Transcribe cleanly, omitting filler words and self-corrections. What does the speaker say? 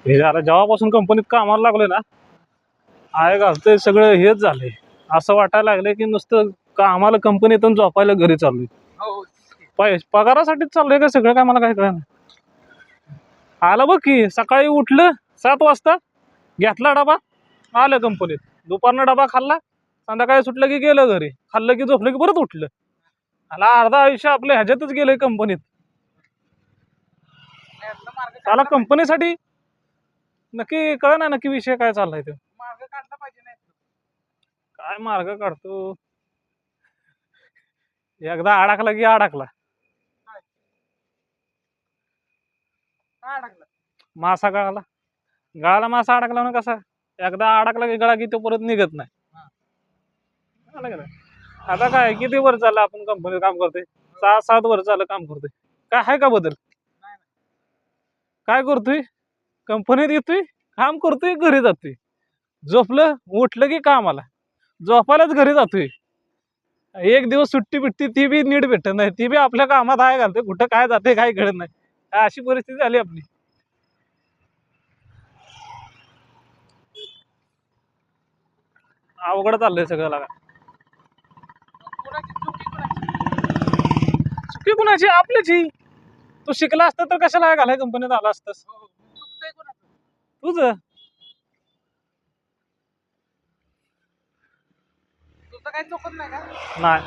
हे जरा जेव्हापासून कंपनीत कामाला लागलोय ना, आहे घालतंय सगळं हेच झालंय. असं वाटायला लागलंय की नुसतं कामाला कंपनीतून झोपायला घरी चाललोय. पगारासाठीच चाललंय का सगळं, काय मला काय कळलं. आलं बघ की, सकाळी उठलं 7 वाजता, घेतला डबा, आलं कंपनीत, दुपारनं डबा खाल्ला, संध्याकाळी सुटलं की गेलं घरी, खाल्लं की झोपलं की परत उठलं. आला अर्धा आयुष्य आपलं ह्याच्यातच गेलंय कंपनीत. त्याला कंपनीसाठी नक्की कळ ना, नक्की विषय काय चाललाय तो. मार्ग काढला पाहिजे नाही. काय मार्ग काढतो, एकदा अडकला की अडकला. काय अडकलं? मासा गळाला, गळाला मासा अडकला ना, कसा एकदा अडकला की गळा की तो परत निघत नाही. आलं का नाही? आता काय किती वर्ष झालं आपण कंपनीत काम करतोय, 6-7 वर्ष झालं काम करतोय. काय आहे का बदल? काय करतोय, कंपनीत येतोय, काम करतोय, घरी जातोय, झोपलं उठलं की कामाला, झोपायलाच घरी जातोय. एक दिवस सुट्टी बिट्टी ती बी नीट भेटत नाही, ती बी आपल्या कामात आहे घालते, कुठं काय जाते काय कळत नाही. अशी परिस्थिती झाली आपली. अवघड चाललंय सगळं लागा. कोणाची चुकी कोणाची? चुकी कुणाची, आपल्याची. तू शिकला असता तर कशाला घालाय कंपनीत आला असतास. चुकतंय कोणाचं? तुझं तुझं काही चुकत नाही का? नाही.